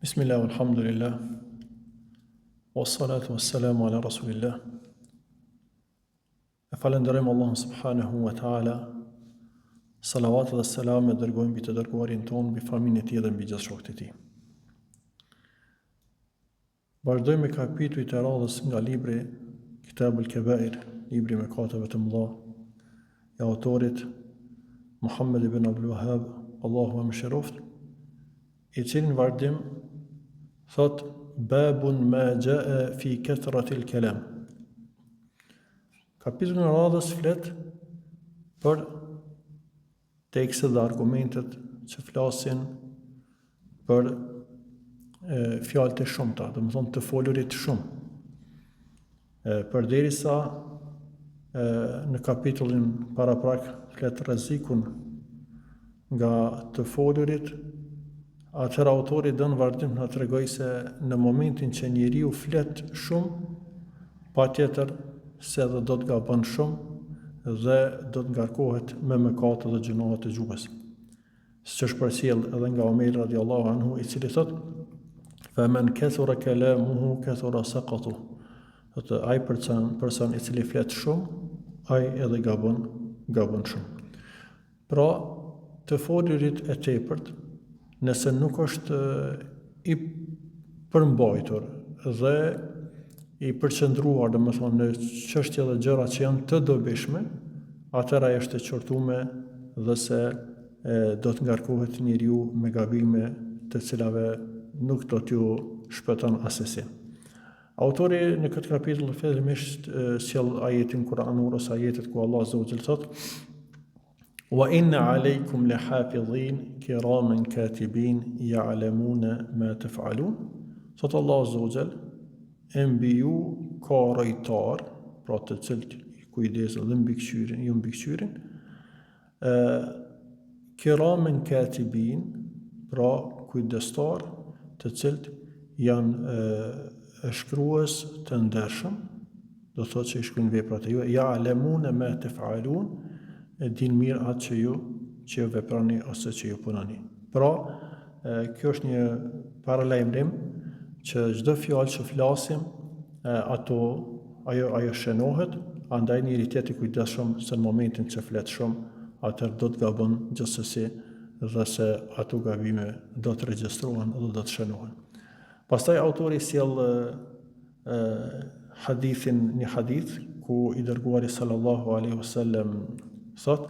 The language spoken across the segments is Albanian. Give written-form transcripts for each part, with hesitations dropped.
Bismillah, alhamdulillah, wassalatu wassalamu ala rasulillah. E falenderojmë Allahun subhanahu wa ta'ala, salavat dhe selam e dërgojmë mbi të dërguarin tonë, mbi familjen e tij dhe mbi gjithë shokët e tij. Vazhdojmë me kapitujt e radhës nga libri Kitabul Kabair, libri me mëkateve të mëdha, e autorit Muhammed ibn Abdul Wahhab, Allahu më mëshiroft, i cili në vazhdim thot babun ma jaa fi kathrati al-kalam. Kapitulli i radhës flet për tekste dhe argumentet që flasin për fjalët e shumta, do të thonë të folurit shumë. Përderisa në kapitullin paraprak flet rrezikun nga të folurit, atëherë autori dën vazhdim na tregoj se në momentin që njeriu flet shumë, patjetër se edhe do të gabon shumë dhe do të ngarkohet me mëkate dhe gjunohet e gjuhës. Siç është përcjell edhe nga Omer radiallahu anhu, i cili thot: "Fa man kathura kalamuhu kathura saqatu." Thotë ai person i cili flet shumë, ai edhe gabon shumë. Pra, të folurit e tepërt, nëse nuk është i përmbajtur dhe i përqendruar, domethënë në çështje dhe gjëra që janë të dobishme, atëra ai është e qortuar dhe se do të ngarkohet njeriu me gabime të cilave nuk do t'ju shpëton asesi. Autori në këtë kapitull fillimisht sjell ajetin kuranor ose ajetet ku Allah azza wa jalla thot: "Wa inna alaykum lahafidhin kiraman katibin ya'lamuna ma taf'alun." Thot Allah azza wa jalla, e mbi ju ka rojtar, pra të cilët kujdesen dhe mbikëqyrin, kiraman katibin, pra kujdestar, të cilët janë shkrues të ndershëm, do thotë që i shkruajnë veprat e juaja, ya'lamuna ma taf'alun, e din mirë atë që ju veproni ose që ju punoni. Pra, kjo është një paralajmërim që çdo fjalë që flasim, ajo shënohet, andaj njëri tjetër i kujdesshëm se në momentin që flet shumë, atëherë do të gabon gjithsesi dhe se ato gabime do të regjistrohen dhe do të shënohen. Pastaj autori sjell një hadith ku i dërguari sallallahu alaihi wasallam thot: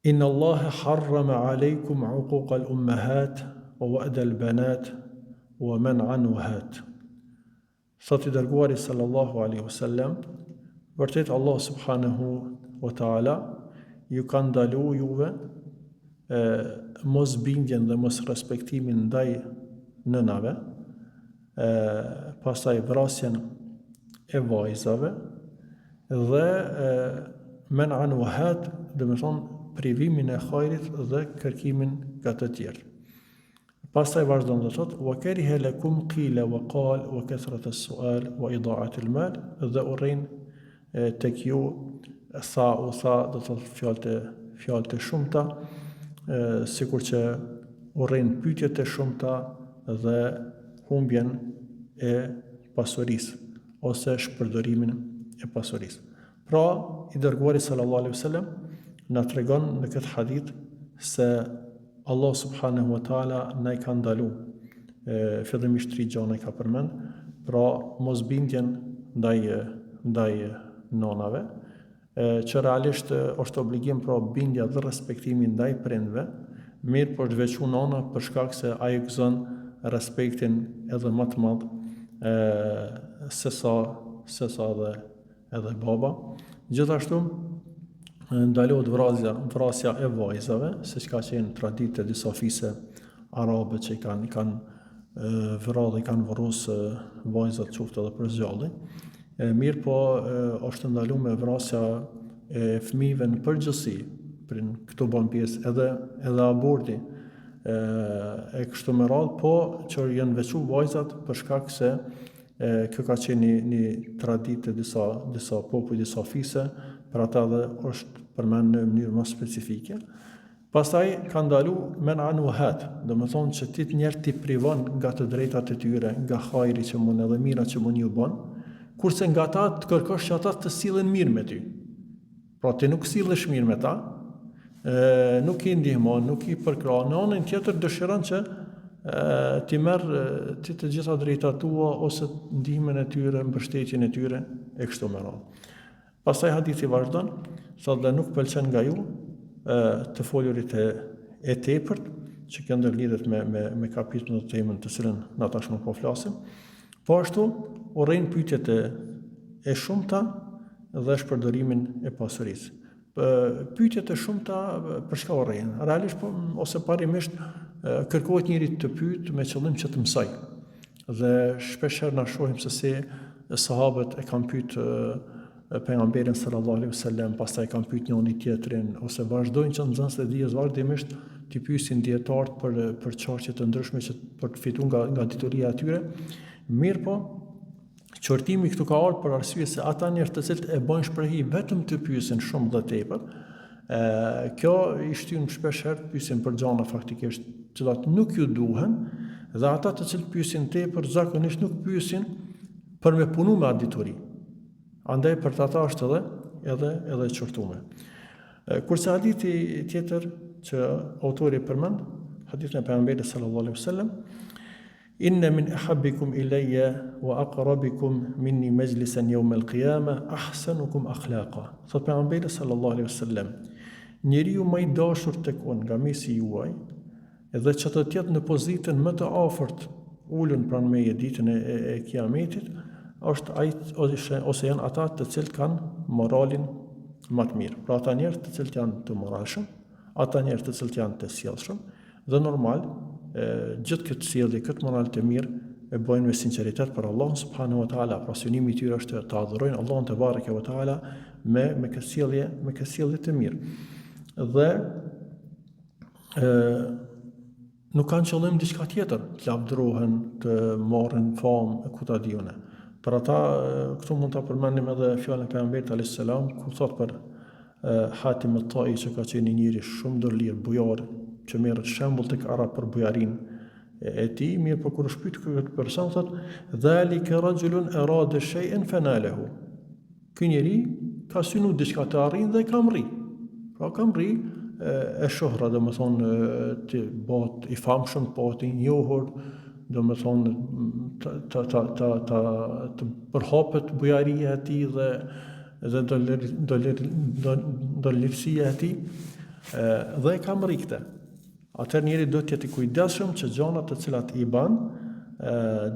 "Inna Allaha harrama alaykum 'uquq al-ummahat wa wa'da al-banat wa man'an wahat." Thot i dërguari sallallahu alaihi wasallam, vërtet Allah subhanahu wa ta'ala ju ka ndaluar juve mos bindjen dhe mos respektimin ndaj nënave, pastaj vrasjen e vajzave dhe men'an wahat, do të thonë privimin e hajrit dhe kërkimin nga të tjerë. Pastaj vazhdon dhe thot: "Wa kariha lakum qila wa qal wa kathrat as-su'al wa ida'at al-mal." Dhe urrin tek ju u tha, do të thotë fjalët e shumta, sikur që urrin pyetjet e shumta dhe humbjen e pasurisë ose shpërdorimin e pasurisë. Pra, i dërguari sallallahu alaihi wasallam na tregon në këtë hadith se Allah subhanahu wa ta'ala na i ka ndalu fillimisht 3 gjëra i ka përmend, pra mos bindjen ndaj nonave, që realisht është obligim pra bindja dhe respektimi ndaj prindve, mirë por të veçu nona për shkak se ai gëzon respektin edhe më të madh sesa edhe baba. Gjithashtu ndalohet vrasja e vajzave, siç ka qenë traditë e disa fise arabe që kanë vrarë dhe kanë vrosë vajzat qoftë edhe për zgjalli. Mirë po është ndaluar vrasja e fëmijëve në përgjithësi, për këto bën pjesë edhe aborti e kështu me radhë, po që janë veçu vajzat për shkak se kjo ka qenë një traditë e disa popull, disa fise, për ata dhe është përmend në mënyrë më specifike. Pastaj ka ndalu men anuhat, do më thonë që ti njerë ti privon nga të drejtat e tyre, nga hajri që mund edhe mira që mund ju bon, kurse nga ta të kërkosh që ata të sillen mirë me ty. Pra ti nuk sillesh mirë me ta, nuk i ndihmon, nuk i përkrah, në anën tjetër dëshiron që ti merr ti të gjitha drejtat tua ose ndihmën e tyre, mbështetjen e tyre e kështu me radhë. Pastaj hadithi vazhdon, thotë dhe nuk pëlqen nga ju të folurit e tepërt, që kjo ndërlidhet me kapitullin e temën të cilën na tashmë po flasim. Po ashtu urrejnë pyetjet e shumta dhe shpërdorimin e pasurisë. Pyetjet e shumta për çka urrejnë? Realisht ose parimisht kërkohet njëri të pyet me qëllim që të mësoj. Dhe shpeshherë na shohim se si sahabët e kanë pyet pejgamberin sallallahu alaihi wasallam, pastaj kanë pyet njëri tjetrin ose vazhdojnë që nxënësit e dijes vazhdimisht t'i pyesin dietarët për çështje të ndryshme që për të fituar nga dituria e tyre. Mirë po, qortimi këtu ka ardhur për arsye se ata njerëz të cilët e bojnë shprehi vetëm të pyesin shumë dhe tepër, kjo i shtyn shpeshherë pyesin për gjëra faktikisht të cilat nuk ju duhen, dhe ata të cilët pyesin tepër zakonisht nuk pyesin për me punu me atë dituri. Andaj për ata është edhe qortume. Kurse hadithi tjetër që autori përmend, hadithin e pejgamberit sallallahu alaihi wasallam, inna min ahabbikum ilayya wa aqrabikum minni majlisan yawm al-qiyamah ahsanukum akhlaqa. Thot pejgamberi sallallahu alaihi wasallam, njeriu më i dashur tek unë nga mesi juaj, edhe që të tjetë në pozitën më të afërt ulën pranë meje ditën e kiametit, është ai ose janë ata të cilët kanë moralin më të mirë. Pra ata njerëz të cilët janë të moralshëm, ata njerëz të cilët janë të sjellshëm, dhe normal gjithë këtë sjellje, këtë moral të mirë e bëjnë me sinqeritet për Allahun subhanahu wa taala. Pra synimi i tyre është të adhurojnë Allahun te bareke wa taala me këtë sjellje të mirë. Dhe nuk kanë qëllim diçka tjetër, të lavdërohen, të marrin famë e ku ta diune. Për ata këtu mund ta përmendim edhe fjalën e pejgamberit alayhis salam, ku thot për Hatim al-Tai, që ka qenë njëri shumë dorëlir, bujar, që merret shembull tek arab për bujarin e tij, mirë po kur është pyetur këtë person thot dhalika rajulun arada shay'an fanalahu. Ky njeri ka synu diçka të arrin dhe ka mri. Pra ka mri e shohra, do më thonë të bëhet i famshëm, bëhet i njohur, do më thonë të përhapet bujaria e tij dhe dolërsia e tij, dhe ka mri këtë. Atëherë njeri do të jetë i kujdesshëm që gjanat të cilat i bën,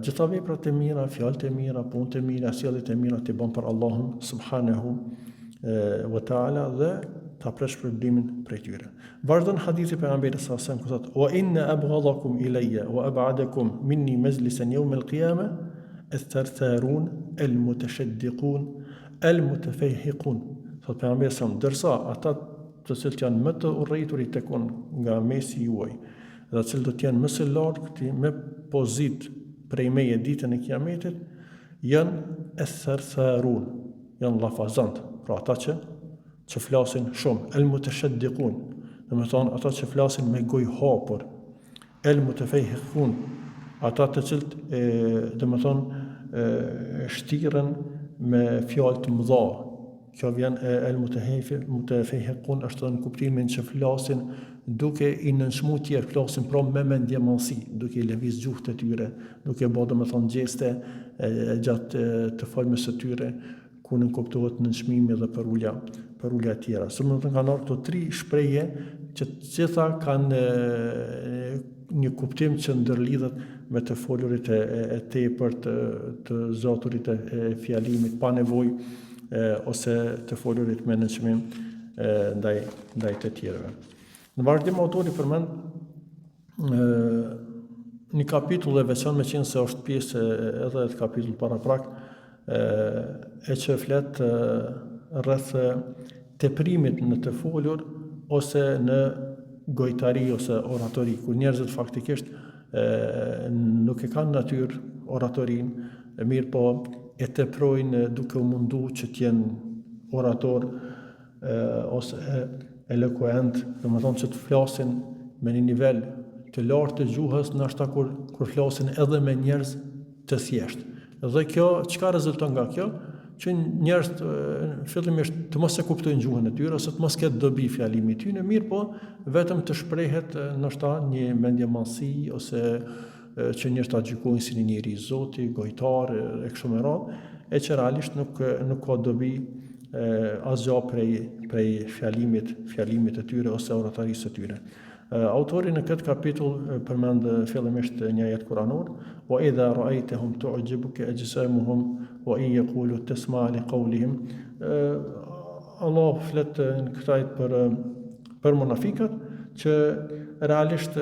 gjitha veprat e mira, fjalët e mira, punët e mira, sjelljet e mira t'i bën për Allahun subhanahu wa taala dhe ta presh shpërblimin prej tyre. Vazhdon hadithi pejgamberit sallallahu alaihi wasallam ku thotë: "Wa inna abghadakum ilayya wa ab'adakum minni majlisan yawm al-qiyamah ath-thartharun al-mutashaddiqun al-mutafayhiqun." Thotë pejgamberi sallallahu alaihi wasallam, dërsa ata të cilët janë më të urrëturit tek unë nga mesi juaj, dhe të cilët do të jenë më së lartë me pozit prej meje ditën e kiametit, janë ath-thartharun, janë llafazant, pra ata që flasin shumë, el-mutashaddiqun, do të thonë ata që flasin me gojë hapur, el-mutafayhiqun, ata të cilët do të thonë shtiren me fjalë të mëdha. Kjo vjen el-mutafayhiqun është në kuptimin që flasin duke i nënshmu tjerë, flasin pra me mendjemallësi, duke i lëviz gjuhët e tyre, duke bërë do të thonë gjeste gjatë të folmes së tyre, ku nuk kuptohet nënshmimi dhe për ulja tjera. Së më të kanë ardhur këto tri shprehje që të gjitha kanë një kuptim që ndërlidhet me të folurit e tepërt, të zaturit e fjalimit pa nevojë ose të folurit me nënshmim ndaj të tjerëve. Në vazhdim autori përmend një kapitull e veçantë, me qenë se është pjesë edhe të kapitullit paraprak, e që flet rreth teprimit në të folur ose në gojtari ose oratori, ku njerëzit faktikisht nuk e kanë natyrë oratorin, mirë po e teprojnë duke u mundu që t'jenë orator ose eloquent, domethënë që të flasin me një nivel të lartë të gjuhës, ndoshta kur flasin edhe me njerëz të thjeshtë. Dhe kjo çka rezulton nga kjo? Që njerëz fillimisht të mos e kuptojnë gjuhën e tyre ose të mos ketë dobi fjalimi i tyre, mirë po vetëm të shprehet ndoshta një mendjemallësi ose që njerëz ta gjykojnë si një njeri i Zotit, gojtar e kështu me radhë, e që realisht nuk ka dobi asgjë prej fjalimit të tyre ose oratorisë të tyre. Autori në këtë kapitull përmend fillimisht një ajet kuranor: "Wa idha ra'aytahum tu'jibuka ajsamuhum wa in yaqulu tasma' li qawlihim." Allah flet në këtë ajet për munafikat që realisht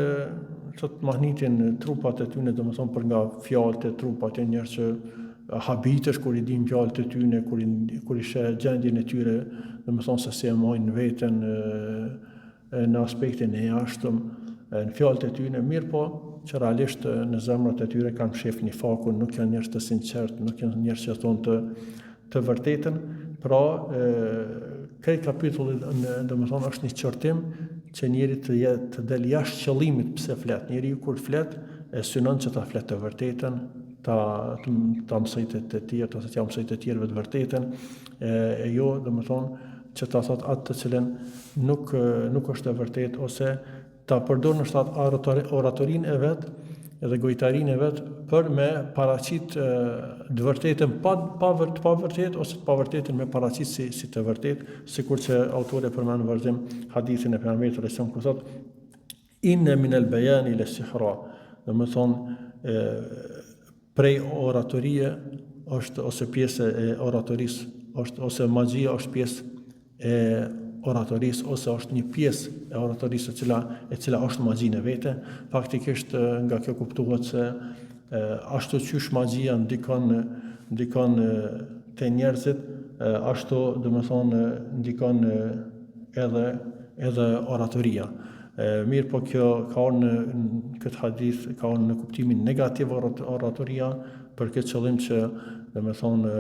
të mahnitin trupat e tyre, domethënë për nga fjalët e trupat e njerëz që habitesh kur i din fjalët e tyre, kur i sheh gjendjen e tyre, domethënë se si e mojnë veten në aspektin e jashtëm, në fjalët e tyre, mirë po që realisht në zemrat e tyre kanë fshehur nifakun, nuk janë njerëz të sinqertë, nuk janë njerëz që thonë të vërtetën. Pra, këtë kapitull domethënë është një qortim që njeri të del jashtë qëllimit pse flet. Njeriu kur flet e synon që ta flet të vërtetën, ta mësoj të tjerë, ose t'ja mësoj të tjerëve të vërtetën, e jo domethënë që ta thot atë të cilën nuk është e vërtetë, ose ta përdor në oratorinë e vet edhe gojtarinë e vet për me paraqit të vërtetën pa vërtetë, ose të pavërtetën me paraqit si të vërtetë, sikur që autori përmend në vazhdim hadithin e pejgamberit sallallahu alajhi wasallam ku thot: "Inna min al-bayani la-sihra." Domethënë prej oratorie është, ose pjesë e oratorisë është, ose magjia është pjesë e oratorisë, ose është një pjesë e oratorisë e cila është magjinë e vete. Faktikisht nga kjo kuptohet se ashtu qysh magjia ndikon te njerëzit, ashtu domethënë ndikon edhe oratoria. Mirë po kjo ka në këtë hadith, ka në kuptimin negativ oratoria, për këtë qëllim që domethënë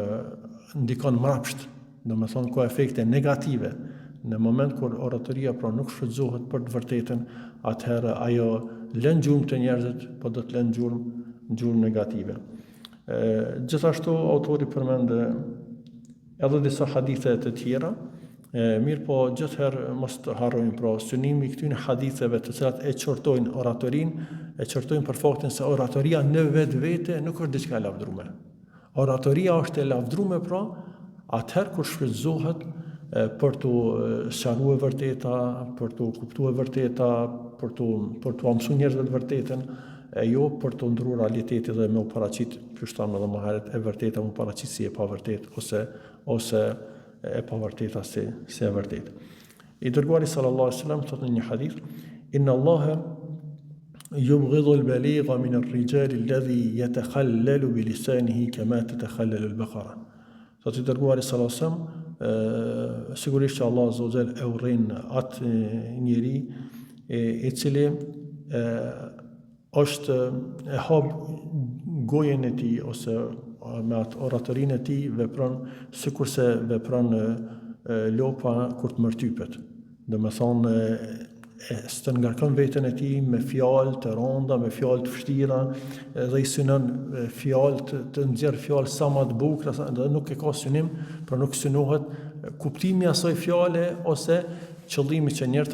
ndikon mrapsht, domethënë ka efekte negative. Në moment kur oratoria pra nuk shfrytëzohet për të vërtetën, atëherë ajo lën gjurmë të njerëzit, po do të lën gjurmë negative. Gjithashtu autori përmend edhe disa hadithe të tjera. Mirë po gjithherë mos të harrojmë pra synimi i këtyre haditheve të cilat e qortojnë oratorinë, e qortojnë për faktin se oratoria në vetvete nuk është diçka e lavdruar. Oratoria është e lavdruar pra atëherë kur shfrytëzohet për të sqaruar vërteta, për të kuptuar vërteta, për të mësuar njerëzve të vërtetën, e jo për të ndruar realitetin dhe me u paraqit, që thamë edhe më herët, e vërteta me u paraqit si e pavërtetë ose e pavërteta si e vërtetë. I dërguari sallallahu alaihi wasallam thotë në një hadith: "Inna Allaha yubghidu al-baligha min ar-rijali alladhi yatakhallalu bi lisanihi kama tatakhallalu al-baqara." Thotë i dërguari sallallahu alaihi wasallam, sigurisht që Allah azza wa jall e urrin atë njeri i cili është e hap gojen e tij ose me atë oratorinë e tij vepron sikurse vepron lopa kur të mërtypet. Domethënë të ngarkon veten e tij me fjalë të rënda, me fjalë të vështira, dhe i synon fjalë të nxjerr fjalë sa më të bukura, dhe nuk e ka synim, por nuk synohet kuptimi i asaj fjale ose qëllimi që njerëzit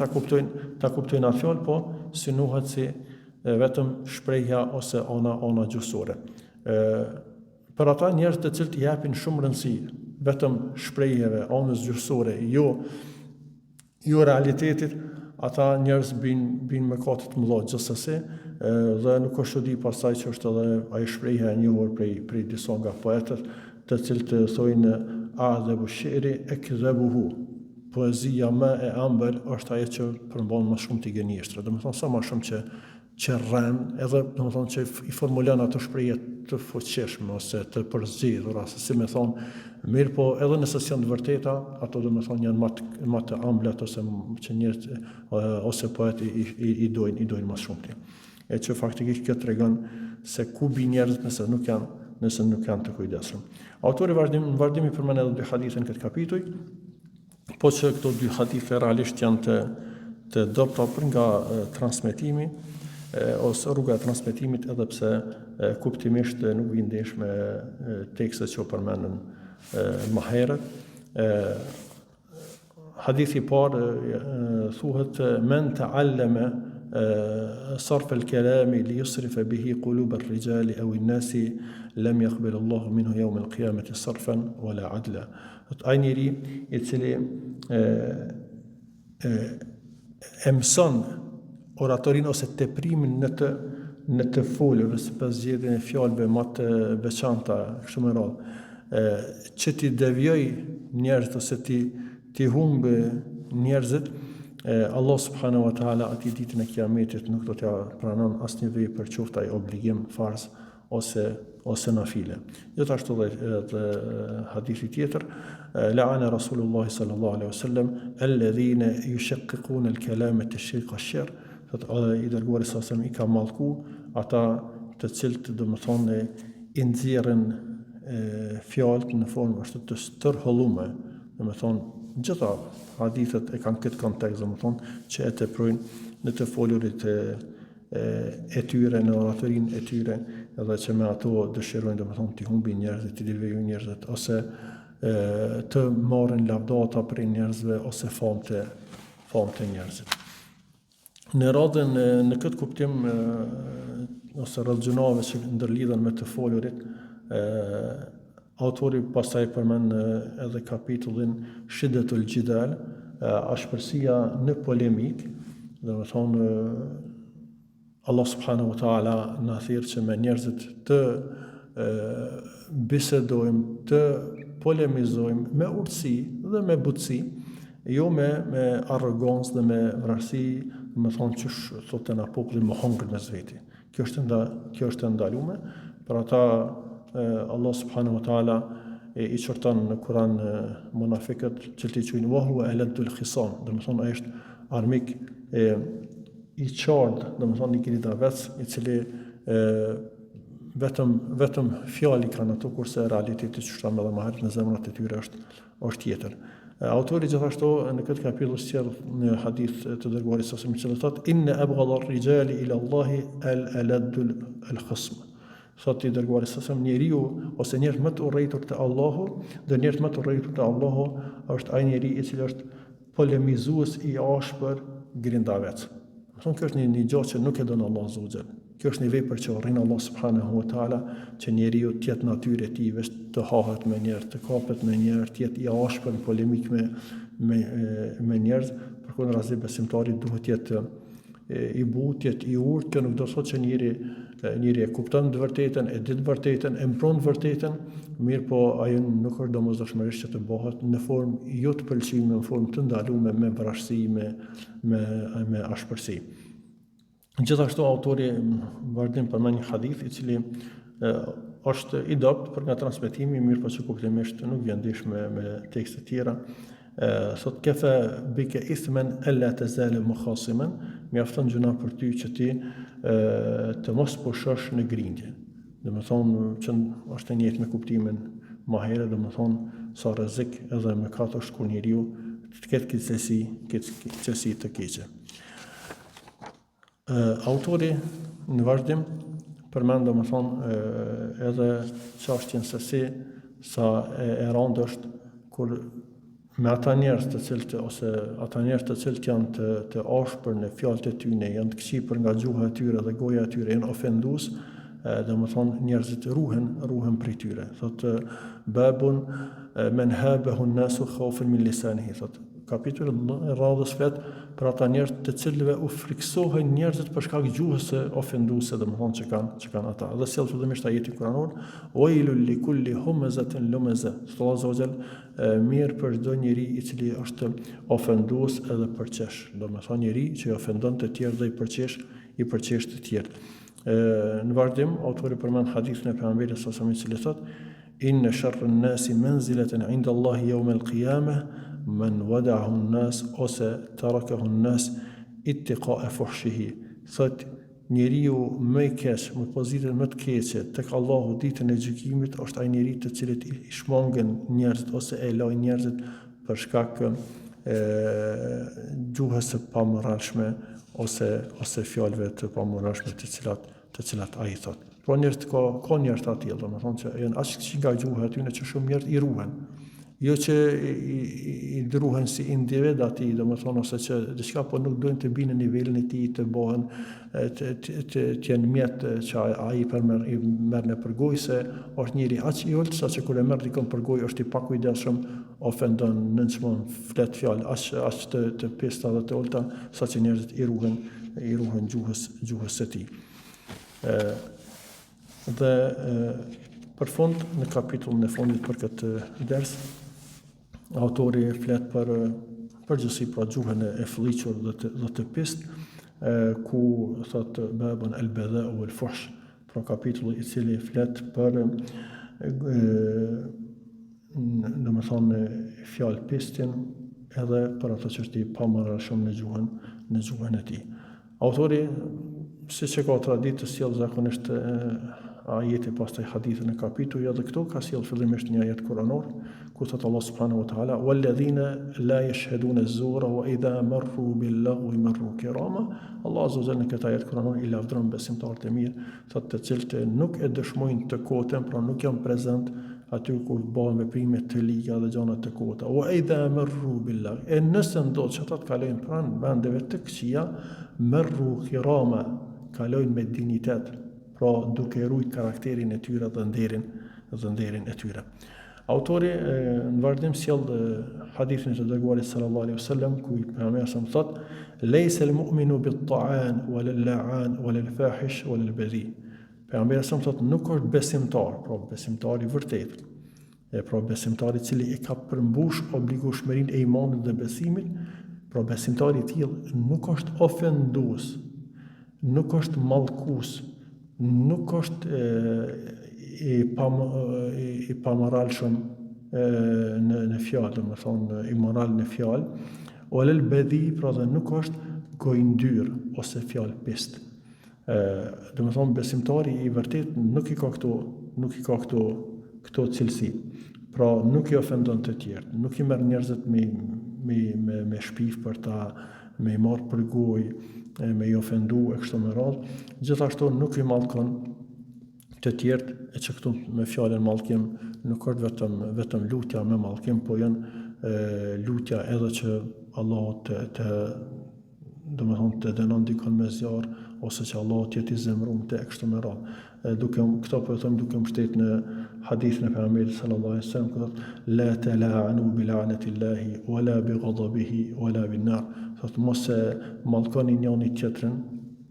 ta kuptojnë atë fjalë, po synohet si vetëm shprehja ose ana gjuhësore. Për ata njerëz të cilët i japin shumë rëndësi vetëm shprehjeve, anës gjuhësore, jo realitetit, ata njerëz bin mëkate të mëdha gjithsesi, dhe nuk është çudi pastaj që është edhe ajo shprehja e njohur prej disa nga poetët, të cilët thojnë a'dhabu shi'ri akdhabuhu. Poezia më e ëmbël është ajo që përmban më shumë të gënjeshtra. Domethënë sa më shumë që rren, edhe domethënë që i formulon ato shprehje të fuqishme ose të përzgjedhura, si më thon, mirë po edhe nëse janë të vërteta, ato domethënë janë më të ëmblat ose që njerëzit ose poet i dojnë më shumë ti. E që faktikisht kjo tregon se ku bin njerëzit nëse nuk janë të kujdesshëm. Autori vazhdimi përmend edhe dy hadithe në këtë kapitull. po që këto dy hadithe realisht janë të dobta për nga transmetimi, ose rruga e transmetimit, edhe pse kuptimisht nuk vjen ndesh me tekstet që u përmendën më herët. Hadithi parë thuhet men ta'allama صرف الكلام ليصرف به قلوب الرجال أو الناس لم يقبل الله منه يوم القيامة صرفا ولا عدلا. Ai njeri I cili e mëson oratorin ose teprimin në të folur, sipas zgjedhjen e fjalëve më të veçanta kështu me radhë, që ti devijoj njerëzit ose ti humbe njerëzit, Allah subhanahu wa taala aty ditën e Kiametit nuk do t'ja pranon asnjë vepër, qoftë ai obligim, farz ose nafile. Gjithashtu edhe hadithi tjetër, la'ana Rasulullah sallallahu alaihi wasallam alladhina yushaqqaquna al-kalama tashqiq ash-sharr. I dërguari sallallahu alaihi I ka mallku ata të cilët domethënë I nxjerrin fjalët në formë ashtu të stërhollume, domethënë gjitha hadithet e kanë këtë kontekst, domethënë që e teprojnë në të folurit e tyre, në oratorinë e tyre, edhe që me ato dëshirojnë domethënë të humbin njerëzit, të devijojnë njerëzit, ose të marrin lavdata prej njerëzve ose famte njerëzit. Në radhën në këtë kuptim ose rrëgjunave që ndërlidhen me të folurit, autori pastaj përmend edhe kapitullin Shiddatul Jidal, ashpërsia në polemik, domethënë Allah subhanahu wa taala na thirr që me njerëzit të bisedojmë, të polemizojmë me urtësi dhe me butësi, jo me arrogancë dhe me vrasësi, domethënë që thotë na populli më hongër me zveti. Kjo është e ndaluar për ata. Allah subhanahu wa taala I qorton në Kur'an munafiqët që ti quajnë wa huwa aladul khisam, domethënë ai është armik I qartë, domethënë I gridavec, I cili vetëm fjali kanë ato, kurse realiteti që shtam edhe më herët në zemrat e tyre është tjetër. Autori gjithashtu në këtë kapitull sjell në hadith të dërguarit sa më thotë inna abghadha ar-rijali ila Allahi al-aladul al-khism. Thot I dërguari sa njeriu ose njerëz më të urrëtur te Allahu, dhe njerëz më të urrëtur te Allahu është ai njeri I cili është polemizues I ashpër grindavec. Thonë kjo është një gjë që nuk e don Allahu azza wa jall. Kjo është një vepër që urrin Allah subhanahu wa taala, që njeriu të jetë natyrë e tij vetë të hahet me njerëz, të kapet me njerëz, të jetë I ashpër në polemik me njerëz, për kundrazi besimtari duhet të jetë I butë, jetë I urtë. Kjo nuk do thotë që njeri e kupton të vërtetën, e di të vërtetën, e mpron të vërtetën, mirë po ajo nuk është domosdoshmërisht që të bëhet në formë jo të pëlqyeshme, në formë të ndaluar, me vrasësi, me ashpërsi. Gjithashtu autori vazhdim përmend një hadith I cili është I dobët për nga transmetimi, mirë po që kuptimisht nuk vjen ndesh me tekste tjera. Thot kefa bike ithman alla tazala mukhasiman, mjafton gjuna për ty që ti të mos pushosh në grindje. Domethënë që është e njëjtë me kuptimin më herët, domethënë sa rrezik edhe mëkat është kur njeriu të ketë cilësi të keqe. Autori në vazhdim përmend domethënë edhe çështjen se sa e rëndë është kur me ata njerëz të cilët janë të ashpër në fjalët e tyre, janë të këqipër nga gjuha e tyre dhe goja e tyre, janë ofendues, domethënë njerëzit ruhen prej tyre. Thotë babun men habahu an-nasu khawfan min lisanihi. Thotë kapitulli radhës flet për ata njerëz të cilëve u friksohen njerëzit për shkak gjuhës së ofenduese, domethënë që kanë ata. Dhe sjell fillimisht ajeti kuranor, wailul likulli humazatin lumaza. Allah azza wa jall mirë për çdo njeri I cili është ofendues edhe përqesh. Domethënë njeri që I ofendon të tjerë dhe I përqesh të tjerë. Në vazhdim autori përmend hadithin e pejgamberit sallallahu alaihi wasallam I cili thotë inna sharra an-nasi manzilatan 'inda Allahi yawm al-qiyamah man wada'ahu an-nas ose tarakahu an-nas ittiqa'a fuhshihi. Thot njeriu më I keq, më pozitën më të keqe tek Allahu ditën e gjykimit është ai njeri të cilët I shmangen njerëzit ose e lajnë njerëzit për shkak gjuhës së pamoralshme ose fjalëve të pamoralshme të cilat ai thot. Pra njerëz ka njerëz të tillë, domethënë që janë aq nga gjuha e tyre që shumë njerëz i ruhen. Jo që i druhen si individ ati, domethënë ose që diçka, po nuk dojnë të binë në nivelin e tij, të bëhen të jenë mjet që ai merr në përgojë, se është njëri aq i ulët sa që kur e merr dikon përgojë është i pakujdesshëm, ofendon, nënçmon, flet fjalë aq të pesta dhe të ulta sa që njerëzit i ruhen gjuhës së tij. Dhe për fund, në kapitullin e fundit për këtë ders, autori flet për përgjithësi pra gjuhën e fëlliqur dhe të pist, ku thot babun al-badha'u wal-fuhsh, pra kapitulli i cili flet për domethënë fjalë pistin edhe për ato që është i pamoralshëm në gjuhën e tij. Autori, siç e ka traditë, sjell zakonisht ajete pastaj hadithe në kapitull, edhe këto ka sjell fillimisht një ajet kuranor, ku thot Allah subhanahu wa ta'ala: "Walladhina la yashhaduna az-zura wa idha marru bil-lagwi marru kirama." Allah azza wa jalla në këtë ajet kuranor i lavdron besimtarët e mirë, thot të cilët nuk e dëshmojnë të kotën, pra nuk janë prezent aty ku bëhen veprime të liga dhe gjëra të kota. Wa idha marru bil-lagwi, e nëse ndodh që ata të kalojnë pranë vendeve të këqija, marru kirama, kalojnë me dignitet, pra duke ruajtur karakterin e tyre dhe nderin e tyre. Autori në vazhdim sjell hadithin e të dërguarit sallallahu alaihi wasallam, ku pejgamberi sa thot: "Laysa al-mu'minu bit-ta'an wala al-la'an wala al-fahish wala al-badhi." Pejgamberi sa thot nuk është besimtar, pra besimtari vërtet, pra besimtari i cili e ka përmbush obligueshmërinë e imanit dhe besimit, pra besimtari i tillë nuk është ofendues, nuk është mallkues, nuk është i pamoralshëm në fjalë, domethënë i moral në fjalë, ose el bedhi, pra dhe nuk është gojndyr ose fjalë pist. Domethënë besimtari i vërtet nuk i ka këto cilësi. Pra nuk i ofendon të tjerë, nuk i merr njerëzit me shpif për ta me i marrë për gojë, me i ofendu e kështu me radhë, gjithashtu nuk i mallkon të tjerët, e që këtu me fjalën mallkim nuk është vetëm lutja me mallkim, po janë lutja edhe që Allah domethënë të dënon dikon me zjarr, ose që Allah t'jetë i zemrum të e kështu me radhë. Këto po them duke mbështetur në hadithin e pejgamberit sallallahu alaihi wasallam, ku thotë: "La tala'anu bi la'natillahi wala bi ghadabihi wala bin nar." Thotë mos e mallkoni njëri tjetrin,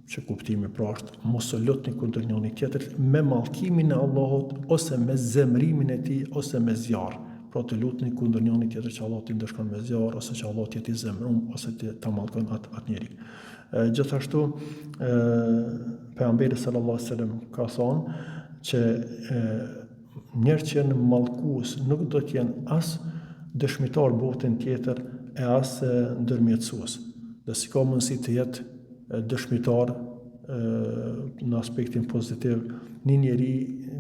që kuptimi pra është mos e lutni kundër njëri tjetrit me mallkimin e Allahut, ose me zemrimin e tij, ose me zjarr. Pra të lutni kundër njëri tjetrit që Allah t'i ndeshkon me zjarr, ose që Allah t'jetë i zemrum, ose ta mallkon atë njeri. Gjithashtu pejgamberi sallallahu alaihi wasallam ka thonë që njerëz që janë mallkues nuk do të jenë as dëshmitar botën tjetër e as ndërmjetësues. Dhe si ka mundësi të jetë dëshmitar në aspektin pozitiv një njeri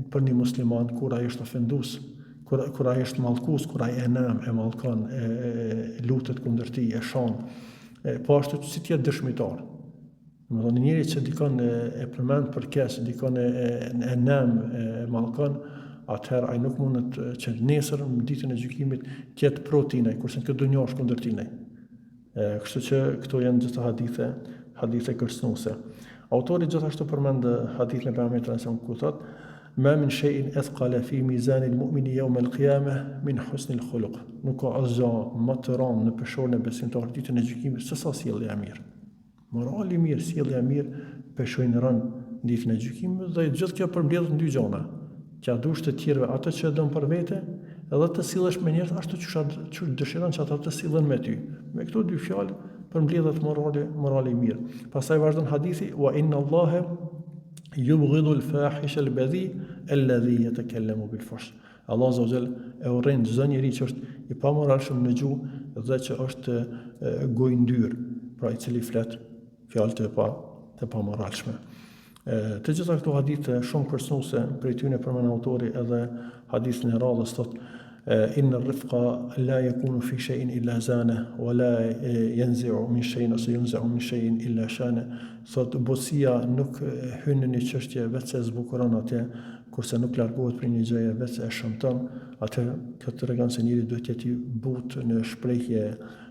për një musliman kur ai është ofendues, kur ai është mallkues, kur ai e mallkon, lutet kundër tij, e shon, po ashtu si të jetë dëshmitar. Domethënë njëri që dikon e përmend për keq, dikon e mallkon, atëherë ai nuk mundet që nesër në ditën e gjykimit të jetë pro tinaj, kurse në këtë dunjë është kundër tinaj. Kështu që këto janë gjithë hadithe kërcënuese. Autori gjithashtu përmend hadithin e pejgamberit sallallahu alajhi wasallam, ku thotë: "Ma min shay'in athqala fi mizan al-mu'mini yawm al-qiyamah min husn al-khuluq." Nuk ka asgjë më të rëndë në peshorën e besimtarit ditën e gjykimit se sa sjellja e mirë. Morali i mirë, sjellja e mirë peshojnë rënd ditën e gjykimit, dhe gjithë kjo përmbledhet në dy gjëra: që dush të tjerëve atë që don për vete, edhe të sillesh me njerëz ashtu që dëshiron që ata të sillen me ty. Me këto dy fjalë përmbledhet morali i mirë. Pastaj vazhdon hadithi: "Wa inna Allaha yubghidu al-fahisha al-badhi alladhi yatakallamu bil-fuhsh." Allah azza wa jall e urren çdo njeri që është i pamoralshëm në gjuhë dhe që është gojndyr, pra i cili flet fjalë të pamoralshme. Të gjitha këto hadithe shumë kërcënuese, prej tyre përmend autori edhe hadithin e radhës, thotë: إن الرفق لا يكون في شيء إلا زانه ولا ينزع من شيء ose ينزع من شيء إلا شانه. Thot butësia nuk hyn në një çështje vetë se zbukuron atë, kurse nuk largohet prej një gjëje vetë se e shëmton. Atë kjo tregon se njeriu duhet të jetë i butë në shprehje,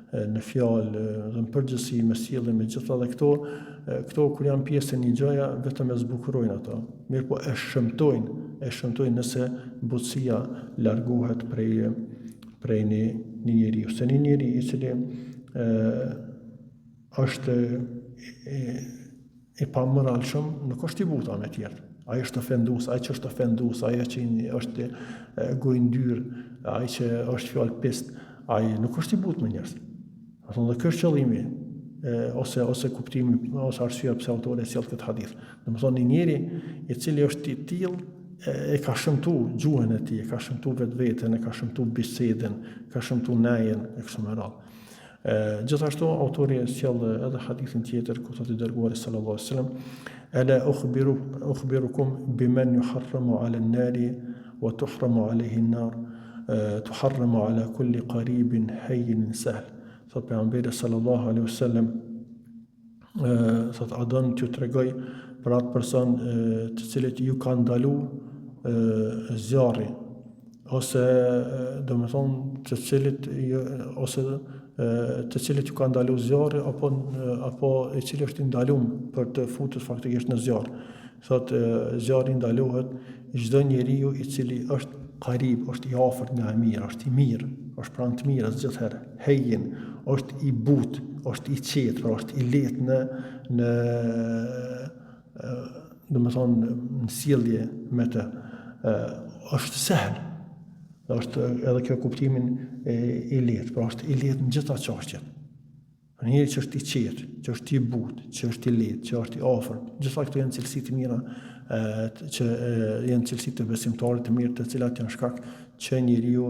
në fjalë, dhe në përgjithësi me sjellje, me gjitha dhe këto kur janë pjesë e një gjëja vetëm e zbukurojnë ato. Mirë po e shëmtojnë nëse butësia largohet prej një njeriu. Se një njeri i cili është i pamoralshëm nuk është i buta me tjerë. Ai është ofendues, ai që është ofendues, ai që është gojëndyr, ai që është fjalë pist, ai nuk është i butë me njerëz. Dhe kjo është qëllimi, ose kuptimi, ose arsyeja pse autori sjell këtë hadith. Domethënë një njeri i cili është i tillë e ka shëmtu gjuhën e tij, e ka shëmtu vetveten, e ka shëmtu bisedën, ka shëmtu nejen e kështu me radhë. Gjithashtu autori sjell edhe hadithin tjetër ku thotë i dërguari sallallahu alaihi wasallam: "Ala ukhbirukum biman yuharramu 'ala an-nari wa tuhramu 'alayhi an-nar, tuharramu 'ala kulli qaribin hayyin sahl." Thot pejgamberi sallallahu alaihi wasallam, thot a don t'ju tregoj për atë person të cilët ju ka ndalu zjarri, ose domethënë të cilët ju ka ndalu zjarri, apo i cili është i ndalum për të futur faktikisht në zjarr. Thot zjarri ndalohet çdo njeriu i cili është qarib, është i afërt nga e mira, është i mirë, është pranë të mirës gjithherë. Hejin, është i butë, është i qetë, pra është i lehtë në domethënë në sjellje me të. Është sehl. Është edhe kjo kuptimin i lehtë, pra është i lehtë në gjitha çështjet. Njëri që është i qetë, që është i butë, që është i lehtë, që është i afërt, gjitha këto janë cilësi të mira, që janë cilësi të besimtarit të mirë, të cilat janë shkak që njeriu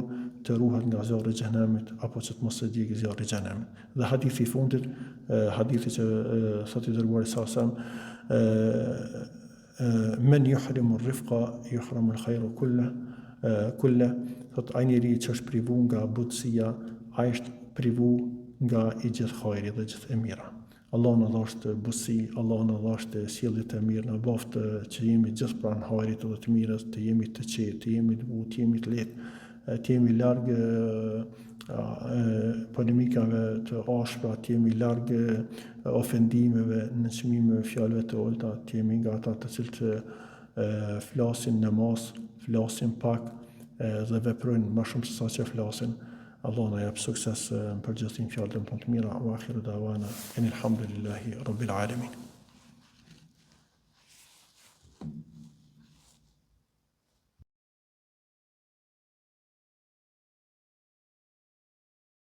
të ruhet nga zjarri i xhenemit apo që të mos e djegë zjarri i xhenemit. Dhe hadithi i fundit, hadithi që thotë i dërguari sallallahu alaihi wasallam: "Men yuhrimu ar-rifqa yuhramu al-khayra kullahu." Thotë ai njeri që është privu nga butësia, ai është privu nga i gjithë hajri dhe gjithë e mira. Allah në dhashtë butësi, Allah në dhashtë sjellje të mirë, në baftë që jemi gjithë pranë hajrit dhe të mirës, të jemi të qetë, të jemi të butë, të jemi të lehtë, të jemi largë polemikave të ashpra, të jemi largë ofendimeve, nënçmimeve, fjalëve të ulta, të jemi nga ata të cilët flasin në mas, flasin pak dhe veprojnë më shumë se sa që flasin. Allah na jap sukses në përgjithësinë fjalën tonë të mira. Wa akhiru dawana alhamdulillahi rabbil alamin.